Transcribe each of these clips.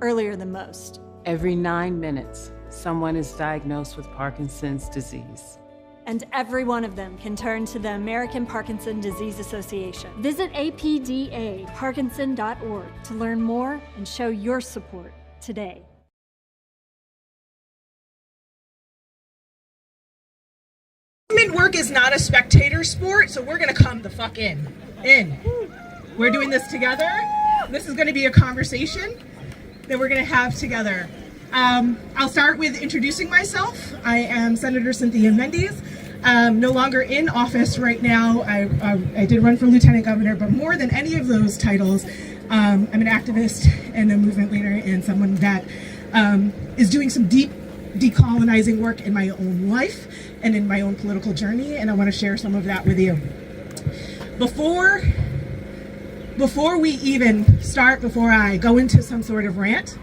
earlier than most. Every 9 minutes, someone is diagnosed with Parkinson's disease. And every one of them can turn to the American Parkinson Disease Association. Visit apdaparkinson.org to learn more and show your support today. Movement work is not a spectator sport, so we're gonna come the fuck in. We're doing this together. This is gonna be a conversation that we're gonna have together. I'll start with introducing myself. I am Senator Cynthia Mendes. No longer in office right now. I did run for lieutenant governor, but more than any of those titles, I'm an activist and a movement leader and someone that is doing some deep decolonizing work in my own life and in my own political journey, and I want to share some of that with you. Before we even start, before I go into some sort of rant,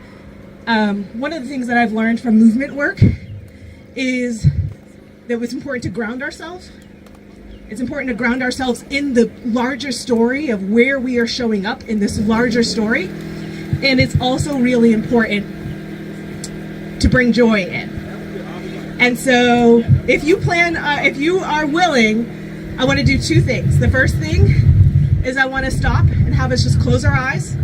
one of the things that I've learned from movement work is that it's important to ground ourselves. It's important to ground ourselves in the larger story of where we are showing up in this larger story. And it's also really important to bring joy in. And so if you are willing, I want to do two things. The first thing is I want to stop and have us just close our eyes.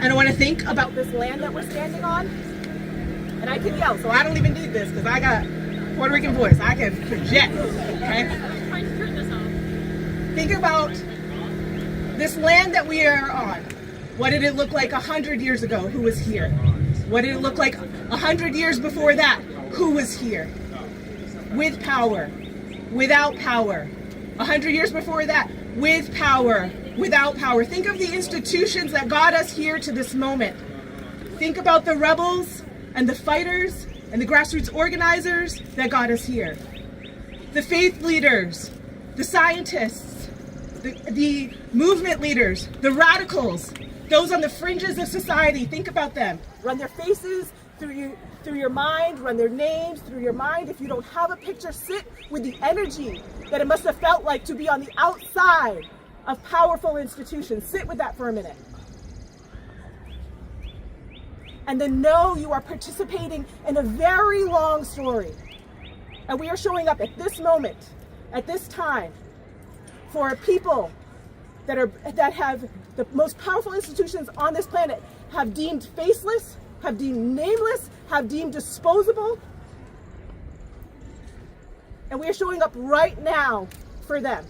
And I want to think about this land that we're standing on. And I can yell, so I don't even need this because I got Puerto Rican voice. I can project, okay? Think about this land that we are on. What did it look like 100 years ago? Who was here? What did it look like 100 years before that? Who was here? With power, without power. 100 years before that, with power, without power. Think of the institutions that got us here to this moment. Think about the rebels and the fighters and the grassroots organizers that got us here. The faith leaders, the scientists, the movement leaders, the radicals, those on the fringes of society. Think about them. Run their faces through your mind, run their names through your mind. If you don't have a picture, sit with the energy that it must have felt like to be on the outside of powerful institutions. Sit with that for a minute. And then know you are participating in a very long story. And we are showing up at this moment, at this time, for a people that have the most powerful institutions on this planet have deemed faceless, have deemed nameless, have deemed disposable. And we are showing up right now for them.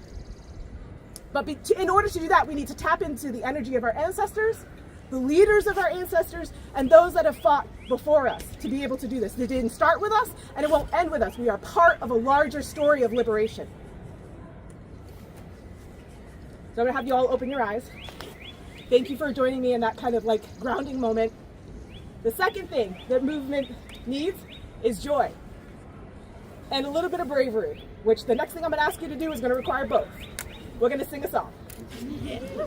But in order to do that, we need to tap into the energy of our ancestors, the leaders of our ancestors, and those that have fought before us to be able to do this. It didn't start with us, and it won't end with us. We are part of a larger story of liberation. So I'm gonna have you all open your eyes. Thank you for joining me in that kind of like grounding moment. The second thing that movement needs is joy and a little bit of bravery, which the next thing I'm gonna ask you to do is gonna require both. We're gonna sing a song.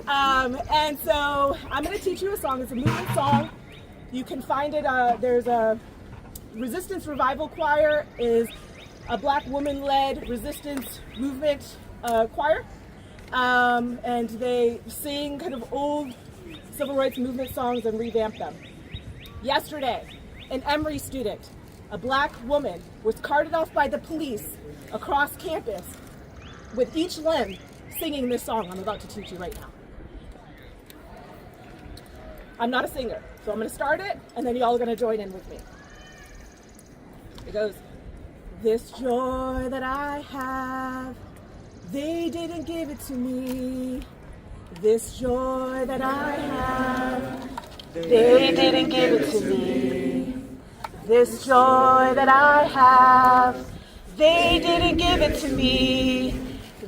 And so I'm going to teach you a song. It's a movement song. You can find it. There's a Resistance Revival Choir, is a Black woman-led resistance movement choir, and they sing kind of old civil rights movement songs and revamp them. Yesterday, an Emory student, a Black woman, was carted off by the police across campus with each limb singing this song I'm about to teach you right now. I'm not a singer, so I'm going to start it, and then y'all are going to join in with me. It goes, this joy that I have, they didn't give it to me. This joy that I have, they didn't give it to me. This joy that I have, they didn't give it to me.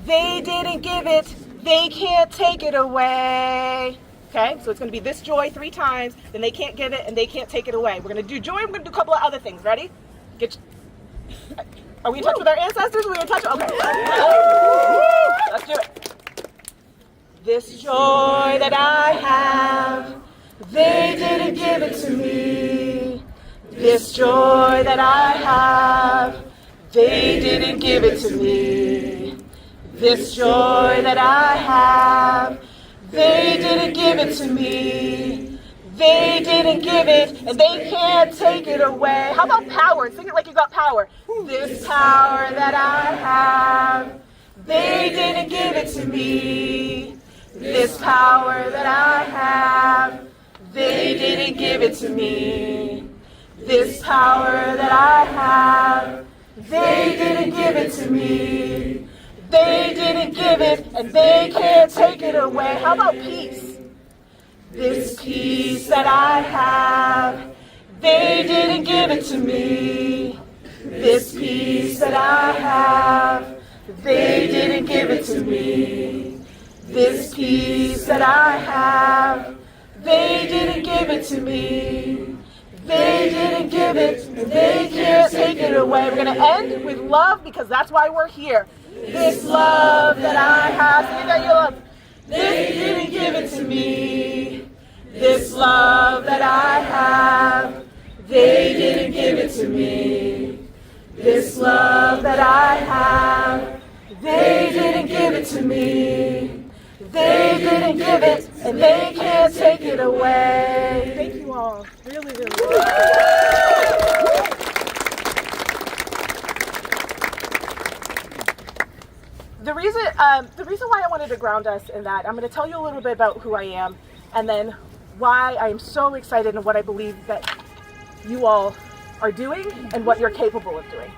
They didn't give it, they can't take it away. Okay, so it's going to be this joy 3 times, then they can't give it and they can't take it away. We're going to do joy, we're going to do a couple of other things. Ready? Are we in touch with our ancestors? Are we in touch? Okay. Let's do it. This joy that I have, they didn't give it to me. This joy that I have, they didn't give it to me. This joy that I have, they didn't give it to me. didn't give it, and they can't take it away. How about power? Sing it like you got power. This power that I have, they didn't give it to me. This power that I have, they didn't give it to me. This power that I have, they didn't give it to me. They didn't give it, and they can't take it away. How about peace? This peace that I have, they didn't give it to me. This peace that I have, they didn't give it to me. This peace that I have, they didn't give it to me. They didn't give it, and they can't take it away. We're going to end with love because that's why we're here. This love that I have, say that you love. They didn't give it to me. This love that I have, they didn't give it to me. This love that I have, they didn't give it to me. They didn't give it, and they can't take it away. Thank you all. Really, really. The reason why I wanted to ground us in that, I'm going to tell you a little bit about who I am, and then why I am so excited and what I believe that you all are doing and what you're capable of doing.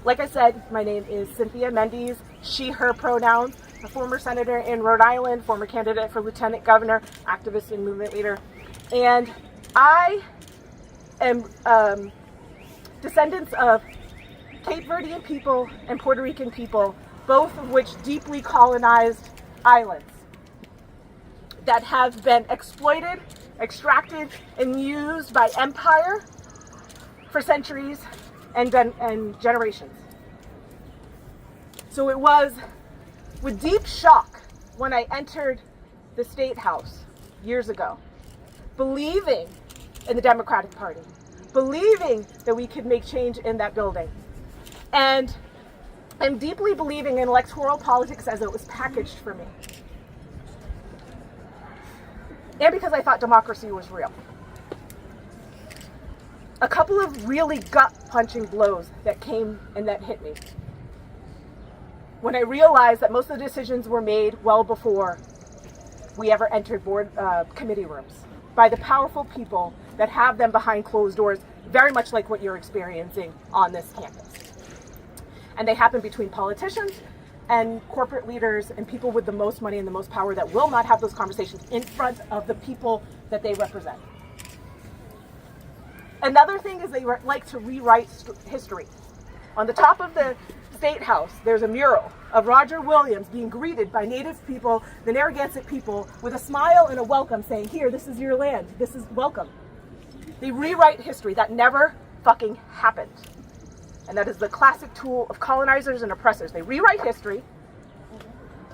Like I said, my name is Cynthia Mendes, she, her pronouns, a former senator in Rhode Island, former candidate for lieutenant governor, activist and movement leader. And I am descendants of Cape Verdean people and Puerto Rican people, both of which deeply colonized islands that have been exploited, extracted, and used by empire for centuries and generations. So it was with deep shock when I entered the State House years ago, believing in the Democratic Party, believing that we could make change in that building, and I'm deeply believing in electoral politics as it was packaged for me. And because I thought democracy was real. A couple of really gut-punching blows that came and that hit me when I realized that most of the decisions were made well before we ever entered board committee rooms by the powerful people that have them behind closed doors, very much like what you're experiencing on this campus. And they happen between politicians and corporate leaders and people with the most money and the most power that will not have those conversations in front of the people that they represent. Another thing is they like to rewrite history. On the top of the State House, there's a mural of Roger Williams being greeted by Native people, the Narragansett people, with a smile and a welcome saying, here, this is your land, this is welcome. They rewrite history. That never fucking happened. And that is the classic tool of colonizers and oppressors. They rewrite history.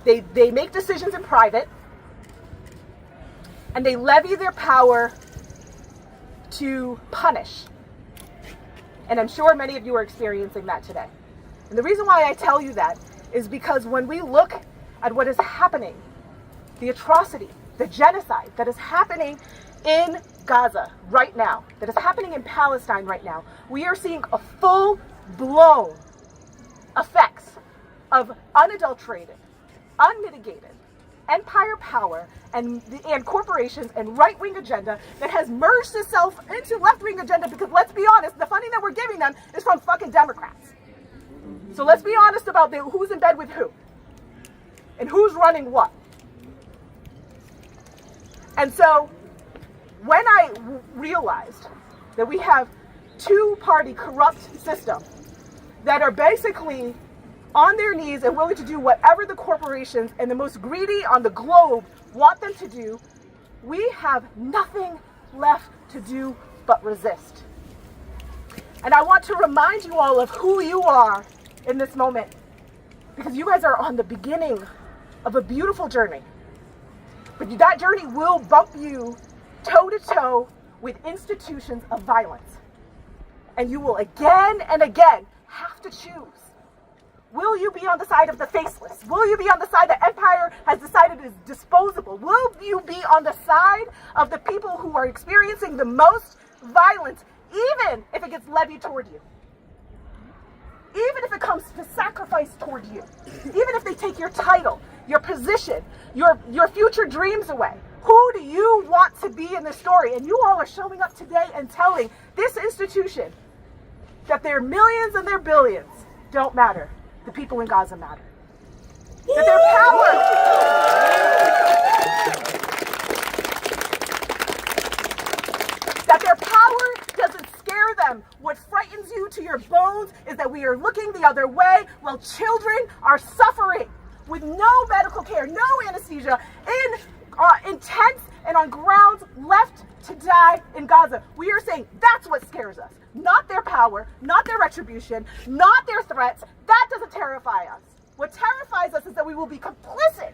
They make decisions in private. And they levy their power to punish. And I'm sure many of you are experiencing that today. And the reason why I tell you that is because when we look at what is happening, the atrocity, the genocide that is happening in Gaza right now, that is happening in Palestine right now, we are seeing a full-blown effects of unadulterated, unmitigated empire power and corporations and right-wing agenda that has merged itself into left-wing agenda, because let's be honest, the funding that we're giving them is from fucking Democrats. So let's be honest about who's in bed with who and who's running what. And so when I realized that we have two-party corrupt system that are basically on their knees and willing to do whatever the corporations and the most greedy on the globe want them to do, we have nothing left to do but resist. And I want to remind you all of who you are in this moment, because you guys are on the beginning of a beautiful journey. But that journey will bump you toe-to-toe with institutions of violence. And you will again and again have to choose Will you be on the side of the faceless? Will you be on the side that empire has decided is disposable? Will you be on the side of the people who are experiencing the most violence, even if it gets levied toward you? Even if it comes to sacrifice toward you? Even if they take your title, your position, your future dreams away? Who do you want to be in this story? And you all are showing up today and telling this institution that their millions and their billions don't matter. The people in Gaza matter. That their power doesn't scare them. What frightens you to your bones is that we are looking the other way while children are suffering with no medical care, no anesthesia, in tents and on grounds left to die in Gaza. We are saying that's what scares us. Not their power, not their retribution, not their threats. That doesn't terrify us. What terrifies us is that we will be complicit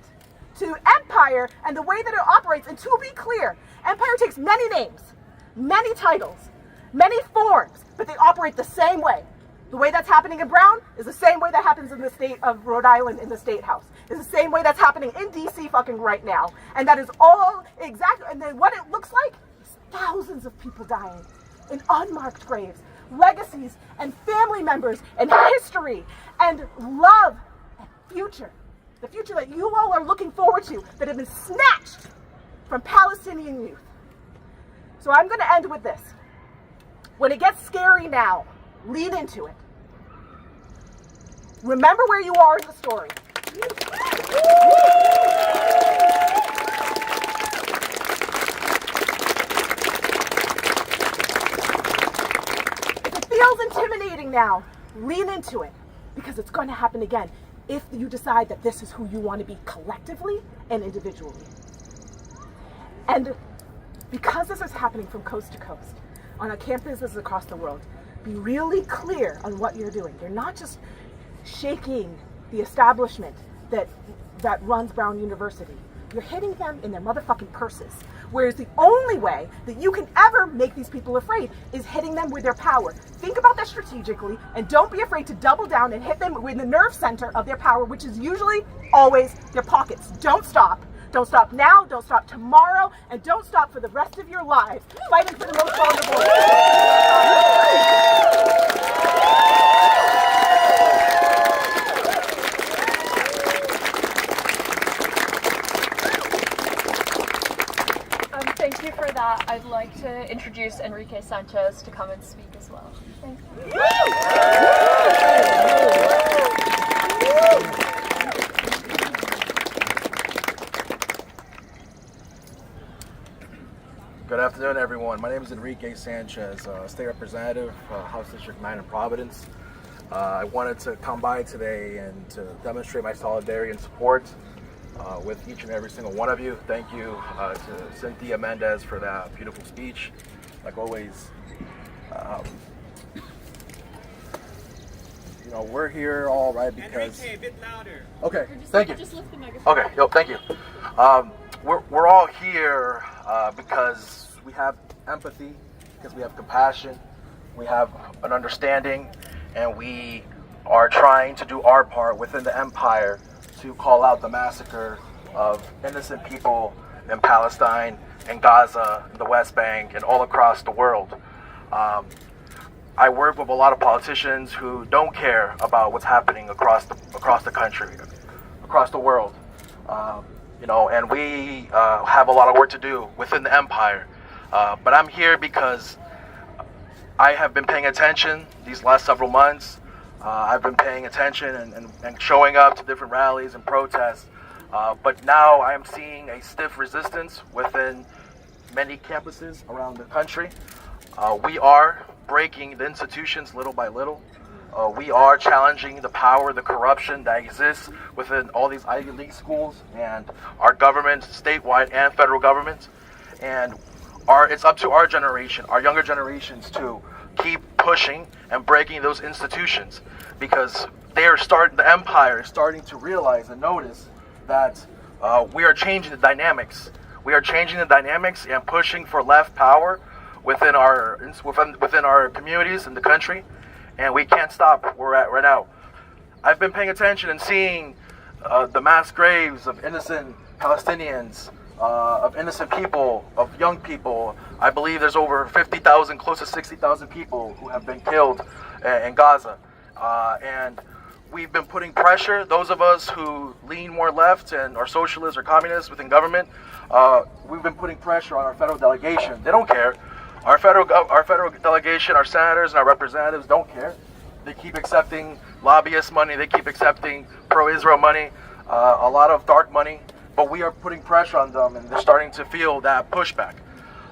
to empire and the way that it operates. And to be clear, empire takes many names, many titles, many forms, but they operate the same way. The way that's happening in Brown is the same way that happens in the state of Rhode Island in the State House. It's the same way that's happening in DC fucking right now. And that is all exactly, and then what it looks like is thousands of people dying in unmarked graves, legacies and family members and history and love and future. The future that you all are looking forward to that have been snatched from Palestinian youth. So I'm going to end with this. When it gets scary now, lean into it. Remember where you are in the story. If it feels intimidating now, lean into it, because it's going to happen again if you decide that this is who you want to be collectively and individually. And because this is happening from coast to coast, on campuses across the world, be really clear on what you're doing. You're not just shaking the establishment that runs Brown University. You're hitting them in their motherfucking purses. Whereas the only way that you can ever make these people afraid is hitting them with their power. Think about that strategically, and don't be afraid to double down and hit them with the nerve center of their power, which is usually always their pockets. Don't stop. Don't stop now, don't stop tomorrow, and don't stop for the rest of your lives fighting for the most vulnerable. Thank you for that. I'd like to introduce Enrique Sanchez to come and speak as well. Thank you. Good afternoon, everyone. My name is Enrique Sanchez, State Representative, House District 9 in Providence. I wanted to come by today and to demonstrate my solidarity and support with each and every single one of you. Thank you to Cynthia Mendez for that beautiful speech. Like always, we're here all right because... Enrique, a bit louder. Okay, thank you. Just lift the microphone. Okay, thank you. We're all here because we have empathy, because we have compassion, we have an understanding, and we are trying to do our part within the empire to call out the massacre of innocent people in Palestine, in Gaza, in the West Bank, and all across the world. I work with a lot of politicians who don't care about what's happening across the country, across the world. And we have a lot of work to do within the empire. But I'm here because I have been paying attention these last several months. I've been paying attention and showing up to different rallies and protests. But now I am seeing a stiff resistance within many campuses around the country. We are breaking the institutions little by little. We are challenging the power, the corruption that exists within all these Ivy League schools and our government, statewide and federal government. And it's up to our generation, our younger generations, to keep pushing and breaking those institutions, because the empire is starting to realize and notice that we are changing the dynamics. We are changing the dynamics and pushing for left power within our communities in the country. And we can't stop where we're at right now. I've been paying attention and seeing the mass graves of innocent Palestinians, of innocent people, of young people. I believe there's over 50,000, close to 60,000 people who have been killed in Gaza. And we've been putting pressure, those of us who lean more left and are socialists or communists within government, we've been putting pressure on our federal delegation. They don't care. Our federal delegation, our senators and our representatives don't care. They keep accepting lobbyist money, they keep accepting pro-Israel money, a lot of dark money, but we are putting pressure on them and they're starting to feel that pushback.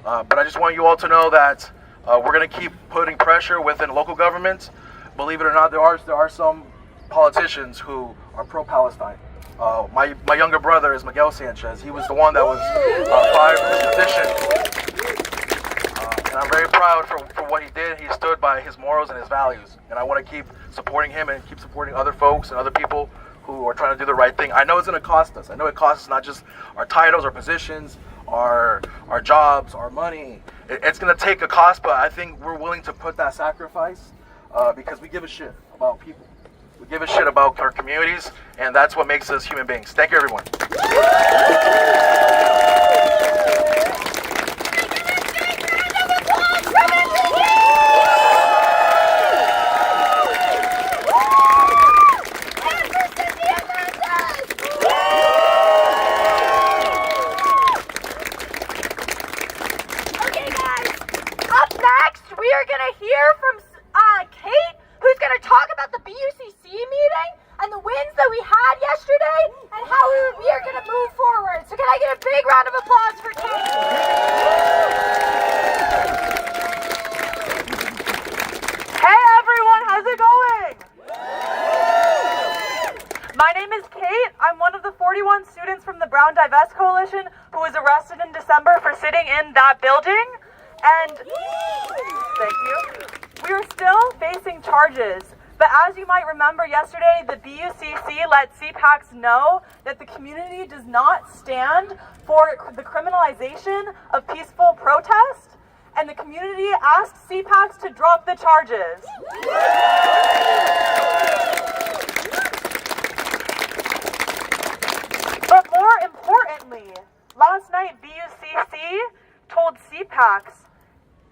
But I just want you all to know that we're going to keep putting pressure within local government. Believe it or not, there are some politicians who are pro-Palestine. My younger brother is Miguel Sanchez. He was the one that was fired from his position. And I'm very proud for what he did. He stood by his morals and his values. And I want to keep supporting him and keep supporting other folks and other people who are trying to do the right thing. I know it's going to cost us. I know it costs us not just our titles, our positions, our jobs, our money. It's going to take a cost, but I think we're willing to put that sacrifice because we give a shit about people. We give a shit about our communities, and that's what makes us human beings. Thank you, everyone. Okay, guys. Up next, we are going to hear from Kate, who's going to talk about the BUCC meeting and the wins that we had yesterday and how we are going to move forward. So can I get a big round of applause for Kate? Hey everyone, how's it going? My name is Kate. I'm one of the 41 students from the Brown Divest Coalition who was arrested in December for sitting in that building. And thank you. We are still facing charges, but as you might remember yesterday, the BUCC let CPACs know that the community does not stand for the criminalization of peaceful protest, and the community asked CPACs to drop the charges. But more importantly, last night BUCC told CPACs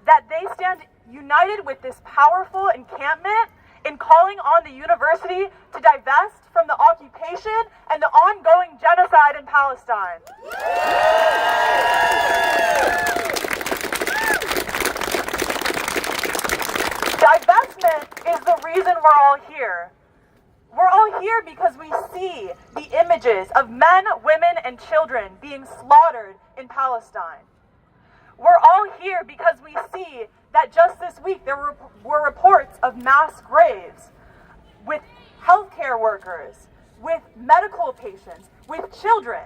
that they stand united with this powerful encampment in calling on the university to divest from the occupation and the ongoing genocide in Palestine. Divestment is the reason we're all here. We're all here because we see the images of men, women, and children being slaughtered in Palestine. We're all here because we see that just this week there were reports of mass graves with healthcare workers, with medical patients, with children.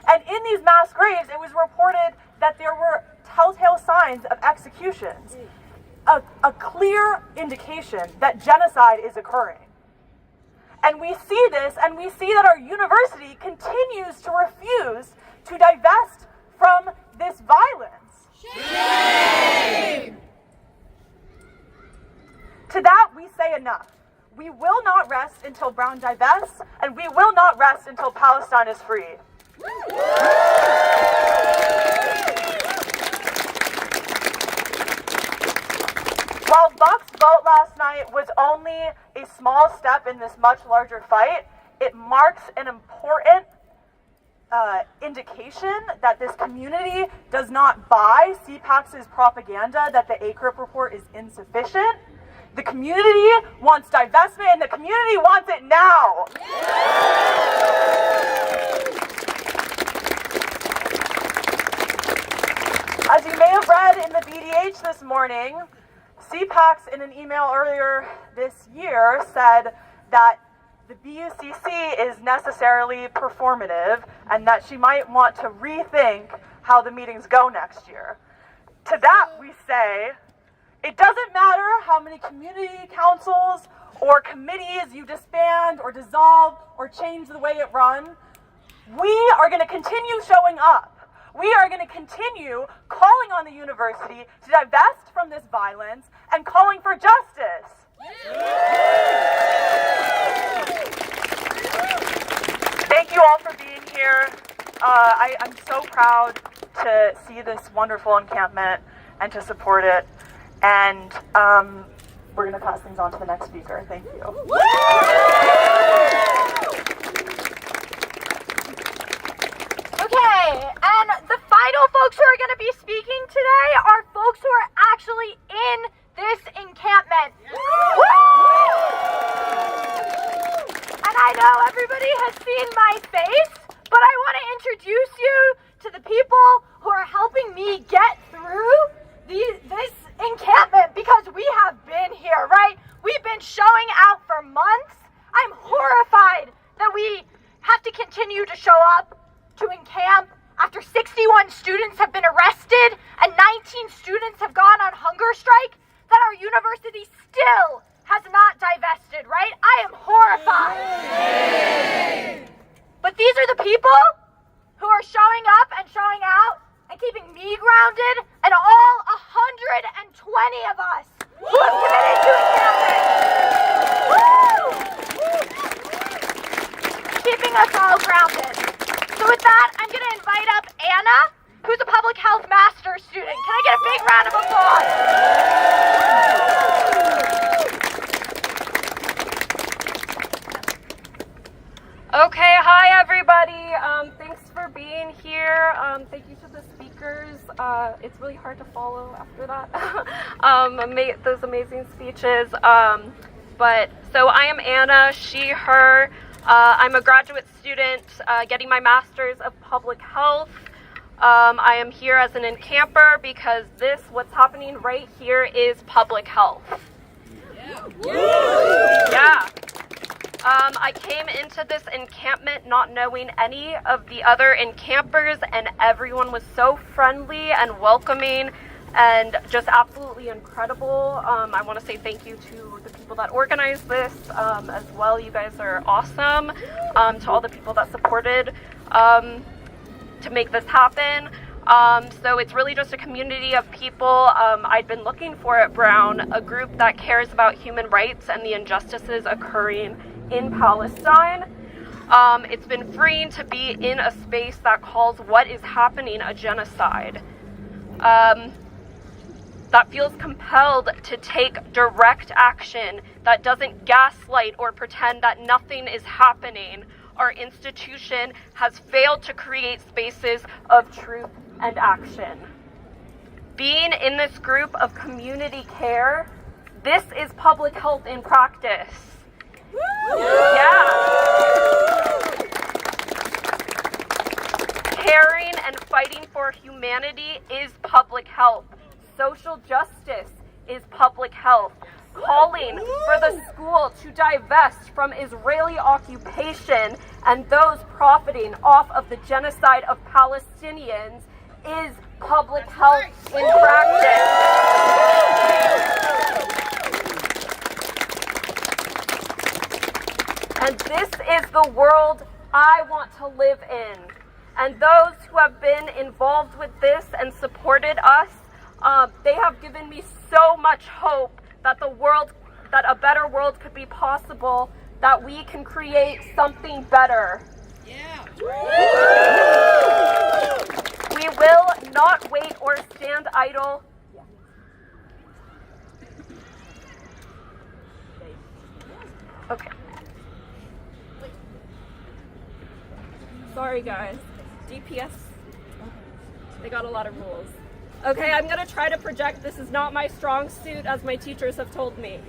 And in these mass graves, it was reported that there were telltale signs of executions, a clear indication that genocide is occurring. And we see this, and we see that our university continues to refuse to divest from this violence. Shame! To that we say enough. We will not rest until Brown divests, and we will not rest until Palestine is free. While Buck's vote last night was only a small step in this much larger fight, it marks an important indication that this community does not buy CPAC's propaganda that the ACRIP report is insufficient. The community wants divestment, and the community wants it now. As you may have read in the BDH this morning, CPACs in an email earlier this year said that the BUCC is necessarily performative and that she might want to rethink how the meetings go next year. To that we say, it doesn't matter how many community councils or committees you disband or dissolve or change the way it runs. We are going to continue showing up. We are going to continue calling on the university to divest from this violence and calling for justice. you all for being here. I'm so proud to see this wonderful encampment and to support it. And we're going to pass things on to the next speaker. Thank you. Okay, and the final folks who are going to be speaking today are folks who are actually in this encampment. And I know everybody has seen my face, but I want to introduce you to the people who are helping me get through this encampment, because we have been here, right? We've been showing out for months. I'm horrified that we have to continue to show up to encamp after 61 students have been arrested and 19 students have gone on hunger strike, that our university still has not divested, right? I am horrified. But these are the people who are showing up and showing out and keeping me grounded, and all 120 of us who have committed to encampment. Keeping us all grounded. So with that, I'm going to invite up Anna, who's a public health master's student. Can I get a big round of applause? Okay, hi everybody. Thanks for being here. Thank you to the speakers. It's really hard to follow after that. Those amazing speeches. But so I am Anna, she, her. I'm a graduate student getting my master's of public health. I am here as an encamper because what's happening right here is public health. Yeah. I came into this encampment not knowing any of the other encampers, and everyone was so friendly and welcoming and just absolutely incredible. I want to say thank you to the people that organized this as well. You guys are awesome. To all the people that supported to make this happen. So it's really just a community of people. I'd been looking for at Brown, a group that cares about human rights and the injustices occurring in Palestine. It's been freeing to be in a space that calls what is happening a genocide. That feels compelled to take direct action, that doesn't gaslight or pretend that nothing is happening. Our institution has failed to create spaces of truth and action. Being in this group of community care, this is public health in practice. Yeah. Caring and fighting for humanity is public health. Social justice is public health. Calling for the school to divest from Israeli occupation and those profiting off of the genocide of Palestinians is public health in practice. And this is the world I want to live in. And those who have been involved with this and supported us, they have given me so much hope that that a better world could be possible, that we can create something better. Yeah. We will not wait or stand idle. Okay. Sorry guys, DPS, they got a lot of rules. Okay, I'm gonna try to project. This is not my strong suit, as my teachers have told me.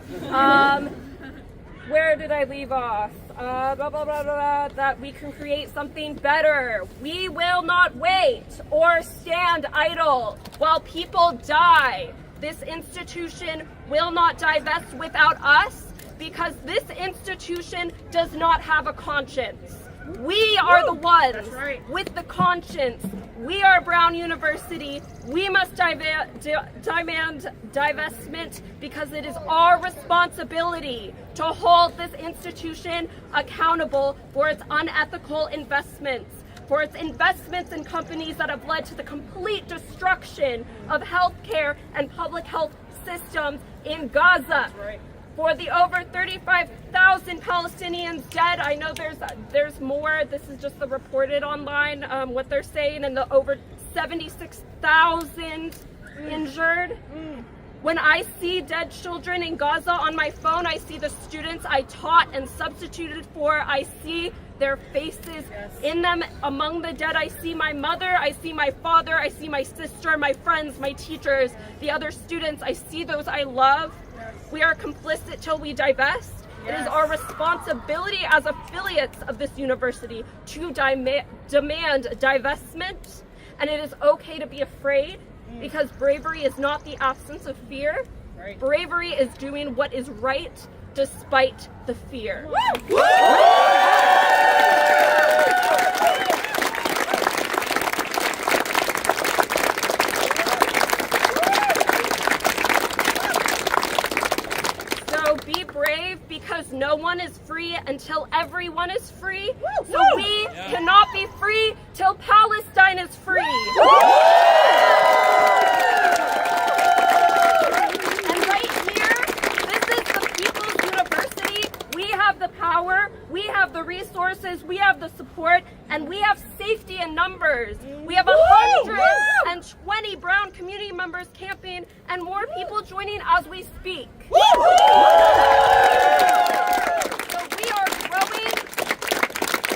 Where did I leave off? That we can create something better. We will not wait or stand idle while people die. This institution will not divest without us, because this institution does not have a conscience. We are the ones with the conscience. We are Brown University. We must demand divestment, because it is our responsibility to hold this institution accountable for its unethical investments, for its investments in companies that have led to the complete destruction of healthcare and public health systems in Gaza, For the over 35,000 Palestinians dead, I know there's more. This is just the reported online, what they're saying, and the over 76,000 injured. When I see dead children in Gaza on my phone, I see the students I taught and substituted for. I see their faces in them among the dead. I see my mother, I see my father, I see my sister, my friends, my teachers, the other students. I see those I love. We are complicit till we divest. It is our responsibility as affiliates of this university to demand divestment. And it is okay to be afraid, because bravery is not the absence of fear. Bravery is doing what is right despite the fear. So be brave, because no one is free until everyone is free. So we cannot be free till Palestine is free. And right here, this is the People's University. We have the power, we have the resources, we have the support, and we have safety in numbers. We have 120 Brown community members camping and more people joining as we speak. So we are growing.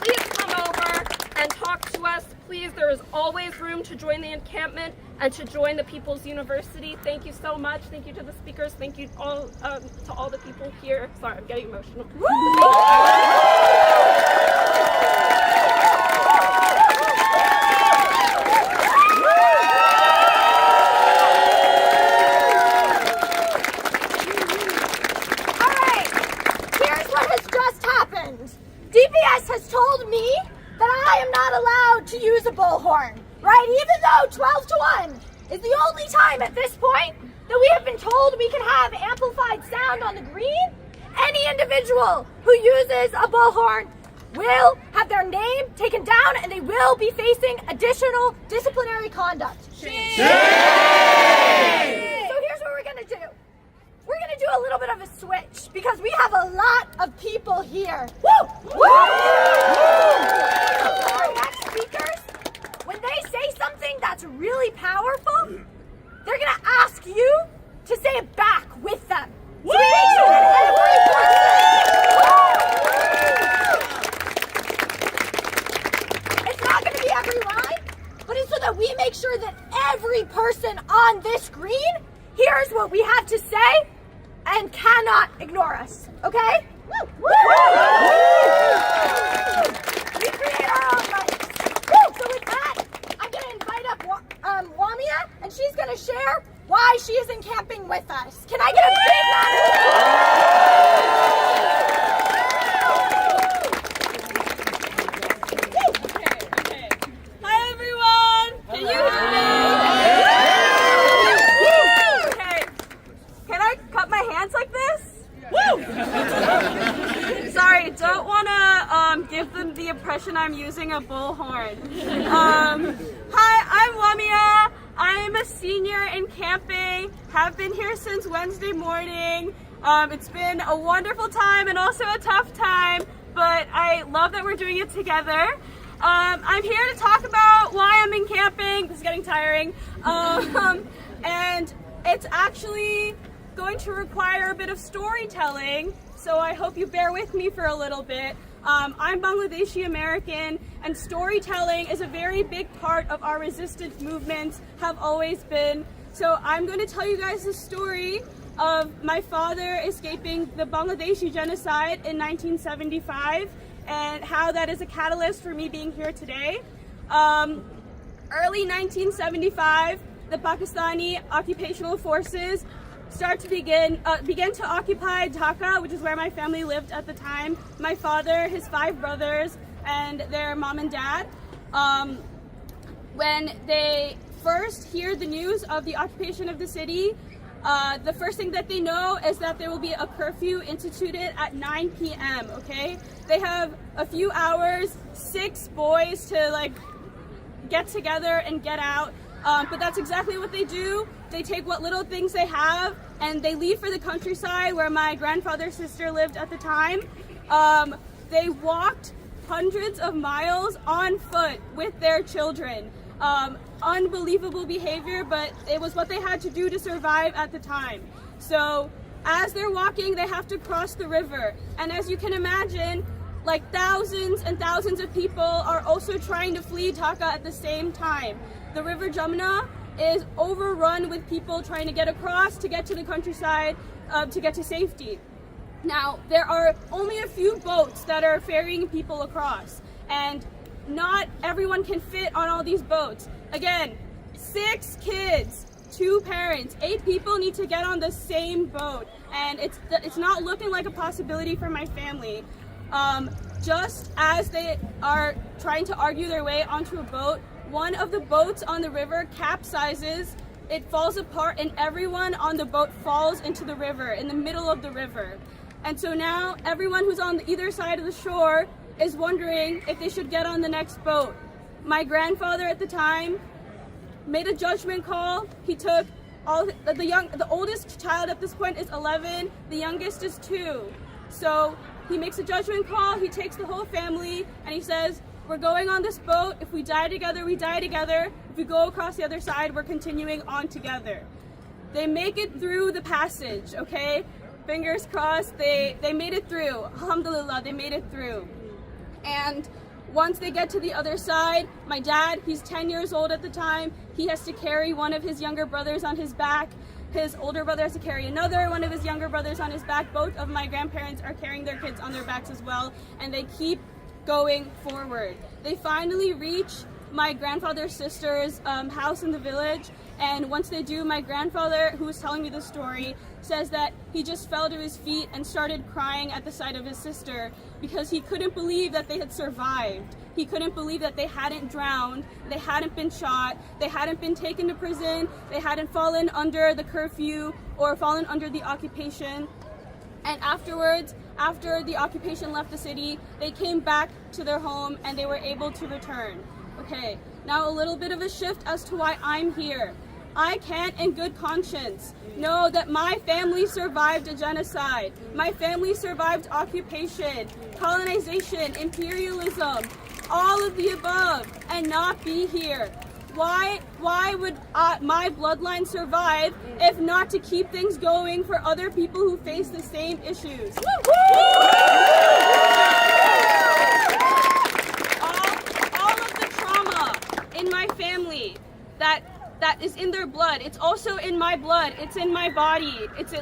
Please come over and talk to us. Please, there is always room to join the encampment and to join the People's University. Thank you so much. Thank you to the speakers. Thank you all to all the people here. Sorry, I'm getting emotional. DPS has told me that I am not allowed to use a bullhorn, right? Even though 12 to 1 is the only time at this point that we have been told we can have amplified sound on the green, any individual who uses a bullhorn will have their name taken down and they will be facing additional disciplinary conduct. Shame. So here's what we're gonna do. We're gonna do a little bit of a switch because we have a lot of people here. Woo! Woo! Our next speakers, when they say something that's really powerful, they're gonna ask you to say it back with them. So we make sure that it's not gonna be every line, but it's so that we make sure that every person on this screen hears what we have to say and cannot ignore us, okay? Woo! Woo! We create our own rights. So with that, I'm gonna invite up Wamia, and she's gonna share why she is encamping with us. Can I get a big round of Okay. Hi everyone! Can you hear me? Okay. Can I cut my hands like this? Woo! Sorry, don't want to give them the impression I'm using a bullhorn. Hi, I'm Wamia. I'm a senior in camping. Have been here since Wednesday morning. It's been a wonderful time and also a tough time, but I love that we're doing it together. I'm here to talk about why I'm in camping. This is getting tiring. And it's actually going to require a bit of storytelling, so I hope you bear with me for a little bit. I'm Bangladeshi American, and storytelling is a very big part of our resistance movements, have always been. So I'm going to tell you guys the story of my father escaping the Bangladeshi genocide in 1975 and how that is a catalyst for me being here today. Early 1975, the Pakistani occupational forces began to occupy Dhaka, which is where my family lived at the time. My father, his 5 brothers, and their mom and dad. When they first hear the news of the occupation of the city, the first thing that they know is that there will be a curfew instituted at 9 p.m., okay? They have a few hours, 6 boys to get together and get out. But that's exactly what they do. They take what little things they have and they leave for the countryside where my grandfather's sister lived at the time. They walked hundreds of miles on foot with their children. Unbelievable behavior, but it was what they had to do to survive at the time. So as they're walking, they have to cross the river. And as you can imagine, like thousands and thousands of people are also trying to flee Dhaka at the same time. The River Jamuna is overrun with people trying to get across, to get to the countryside, to get to safety. Now, there are only a few boats that are ferrying people across, and not everyone can fit on all these boats. Again, 6 kids, 2 parents, 8 people need to get on the same boat, and it's not looking like a possibility for my family. Just as they are trying to argue their way onto a boat, one of the boats on the river capsizes, it falls apart, and everyone on the boat falls into the river, in the middle of the river. And so now everyone who's on either side of the shore is wondering if they should get on the next boat. My grandfather at the time made a judgment call. He took the oldest child at this point is 11, the youngest is 2. So he makes a judgment call, he takes the whole family, and he says, we're going on this boat. If we die together, we die together. If we go across the other side, we're continuing on together. They make it through the passage, okay? Fingers crossed, they made it through. Alhamdulillah, they made it through. And once they get to the other side, my dad, he's 10 years old at the time, he has to carry one of his younger brothers on his back. His older brother has to carry another one of his younger brothers on his back. Both of my grandparents are carrying their kids on their backs as well, and they keep going forward. They finally reach my grandfather's sister's house in the village, and once they do, my grandfather, who was telling me the story, says that he just fell to his feet and started crying at the sight of his sister because he couldn't believe that they had survived. He couldn't believe that they hadn't drowned, they hadn't been shot, they hadn't been taken to prison, they hadn't fallen under the curfew or fallen under the occupation. And afterwards, after the occupation left the city, they came back to their home and they were able to return. Okay, now a little bit of a shift as to why I'm here. I can't in good conscience know that my family survived a genocide. My family survived occupation, colonization, imperialism, all of the above, and not be here. Why would my bloodline survive if not to keep things going for other people who face the same issues? All of the trauma in my family that is in their blood, it's also in my blood, it's in my body, it's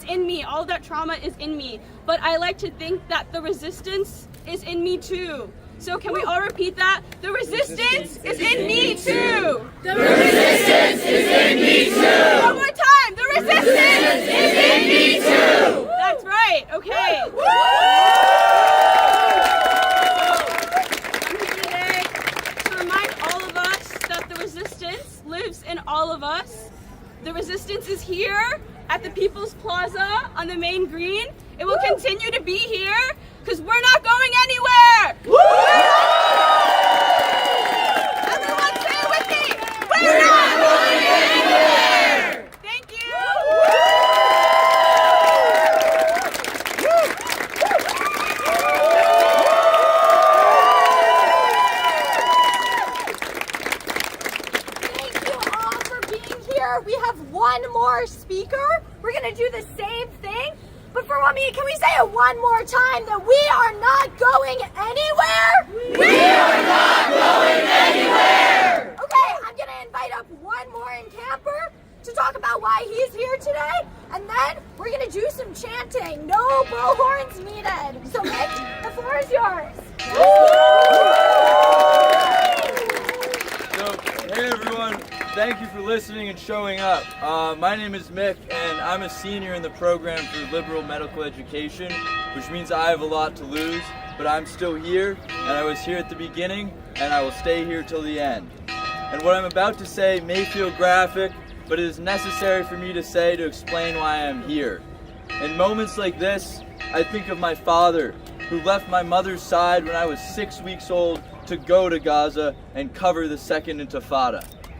in me, all that trauma is in me. But I like to think that the resistance is in me too. So can we all repeat that? The resistance is in me too! The resistance is in me too! One more time! The resistance is in me too! That's right, okay. I'm here today to remind all of us that the resistance lives in all of us. The resistance is here at the People's Plaza on the main green. It will continue to be here because we're not going anywhere! Everyone say it with me! We're not going anywhere! Thank you! Thank you all for being here. We have one more speaker. We're going to do the same thing. But for me, can we say it one more time that we are not going anywhere? We are not going anywhere! Okay, I'm going to invite up one more Encamper to talk about why he's here today. And then we're going to do some chanting. No bullhorns needed. So Mick, the floor is yours. So, hey everyone. Thank you for listening and showing up. My name is Mick, and I'm a senior in the program for liberal medical education, which means I have a lot to lose, but I'm still here, and I was here at the beginning, and I will stay here till the end. And what I'm about to say may feel graphic, but it is necessary for me to say to explain why I'm here. In moments like this, I think of my father, who left my mother's side when I was 6 weeks old to go to Gaza and cover the Second Intifada.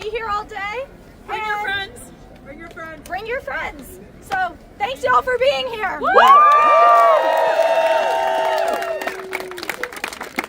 be here all day. Bring your friends. Bring your friends. Bring your friends. So thanks y'all for being here. Woo!